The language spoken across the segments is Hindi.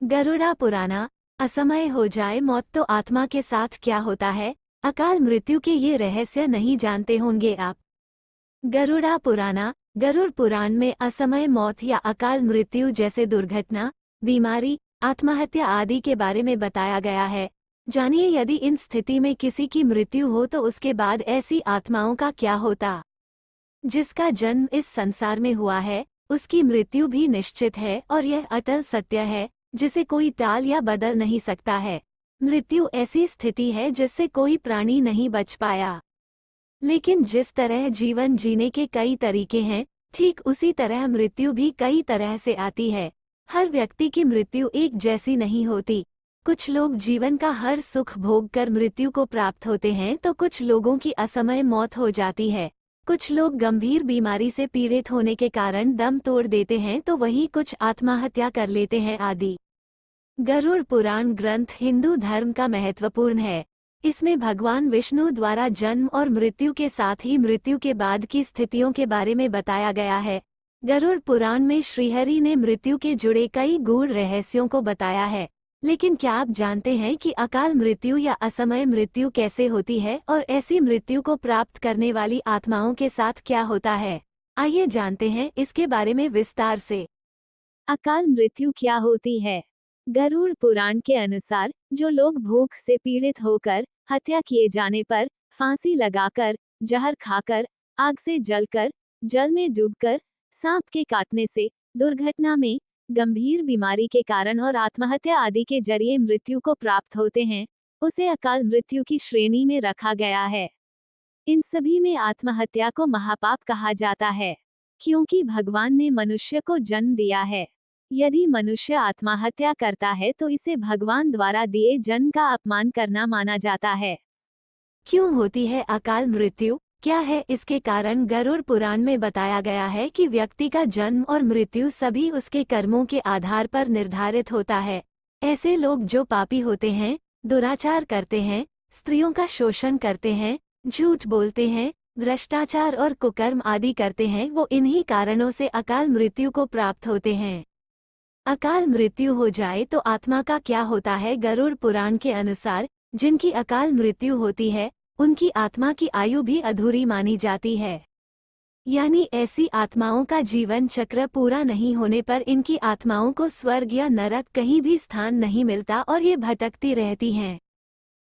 गरुड़ा पुराना। असमय हो जाए मौत तो आत्मा के साथ क्या होता है, अकाल मृत्यु के ये रहस्य नहीं जानते होंगे आप। गरुड़ा पुराना। गरुड़ पुराण में असमय मौत या अकाल मृत्यु जैसे दुर्घटना, बीमारी, आत्महत्या आदि के बारे में बताया गया है। जानिए यदि इन स्थिति में किसी की मृत्यु हो तो उसके बाद ऐसी आत्माओं का क्या होता। जिसका जन्म इस संसार में हुआ है, उसकी मृत्यु भी निश्चित है और यह अटल सत्य है, जिसे कोई टाल या बदल नहीं सकता है। मृत्यु ऐसी स्थिति है जिससे कोई प्राणी नहीं बच पाया। लेकिन जिस तरह जीवन जीने के कई तरीके हैं, ठीक उसी तरह मृत्यु भी कई तरह से आती है। हर व्यक्ति की मृत्यु एक जैसी नहीं होती। कुछ लोग जीवन का हर सुख भोग कर मृत्यु को प्राप्त होते हैं तो कुछ लोगों की असमय मौत हो जाती है। कुछ लोग गंभीर बीमारी से पीड़ित होने के कारण दम तोड़ देते हैं तो वहीं कुछ आत्महत्या कर लेते हैं आदि। गरुड़ पुराण ग्रंथ हिंदू धर्म का महत्वपूर्ण है। इसमें भगवान विष्णु द्वारा जन्म और मृत्यु के साथ ही मृत्यु के बाद की स्थितियों के बारे में बताया गया है। गरुड़ पुराण में श्रीहरि ने मृत्यु के जुड़े कई गूढ़ रहस्यों को बताया है। लेकिन क्या आप जानते हैं कि अकाल मृत्यु या असमय मृत्यु कैसे होती है और ऐसी मृत्यु को प्राप्त करने वाली आत्माओं के साथ क्या होता है? आइए जानते हैं इसके बारे में विस्तार से। अकाल मृत्यु क्या होती है? गरुड़ पुराण के अनुसार जो लोग भूख से पीड़ित होकर, हत्या किए जाने पर, फांसी लगाकर, जहर खाकर, आग से जलकर, जल में डूबकर, सांप के काटने से, दुर्घटना में, गंभीर बीमारी के कारण और आत्महत्या आदि के जरिए मृत्यु को प्राप्त होते हैं, उसे अकाल मृत्यु की श्रेणी में रखा गया है। इन सभी में आत्महत्या को महापाप कहा जाता है, क्योंकि भगवान ने मनुष्य को जन्म दिया है। यदि मनुष्य आत्महत्या करता है तो इसे भगवान द्वारा दिए जन्म का अपमान करना माना जाता है। क्यों होती है अकाल मृत्यु, क्या है इसके कारण? गरुड़ पुराण में बताया गया है कि व्यक्ति का जन्म और मृत्यु सभी उसके कर्मों के आधार पर निर्धारित होता है। ऐसे लोग जो पापी होते हैं, दुराचार करते हैं, स्त्रियों का शोषण करते हैं, झूठ बोलते हैं, भ्रष्टाचार और कुकर्म आदि करते हैं, वो इन्हीं कारणों से अकाल मृत्यु को प्राप्त होते हैं। अकाल मृत्यु हो जाए तो आत्मा का क्या होता है? गरुड़ पुराण के अनुसार जिनकी अकाल मृत्यु होती है, उनकी आत्मा की आयु भी अधूरी मानी जाती है। यानी ऐसी आत्माओं का जीवन चक्र पूरा नहीं होने पर इनकी आत्माओं को स्वर्ग या नरक कहीं भी स्थान नहीं मिलता और ये भटकती रहती हैं।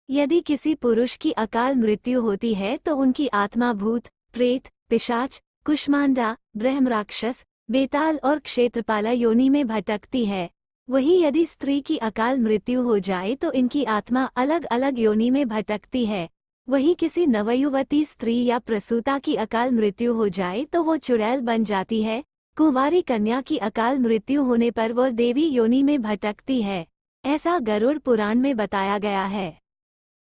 यदि किसी पुरुष की अकाल मृत्यु होती है तो उनकी आत्मा भूत, प्रेत, पिशाच, कुष्मांडा, ब्रह्मराक्षस, बेताल और क्षेत्रपाला योनि में भटकती है। वहीं यदि स्त्री की अकाल मृत्यु हो जाए तो इनकी आत्मा अलग अलग योनि में भटकती है। वहीं किसी नवयुवती स्त्री या प्रसूता की अकाल मृत्यु हो जाए तो वो चुड़ैल बन जाती है। कुंवारी कन्या की अकाल मृत्यु होने पर वह देवी योनि में भटकती है। ऐसा गरुड़ पुराण में बताया गया है।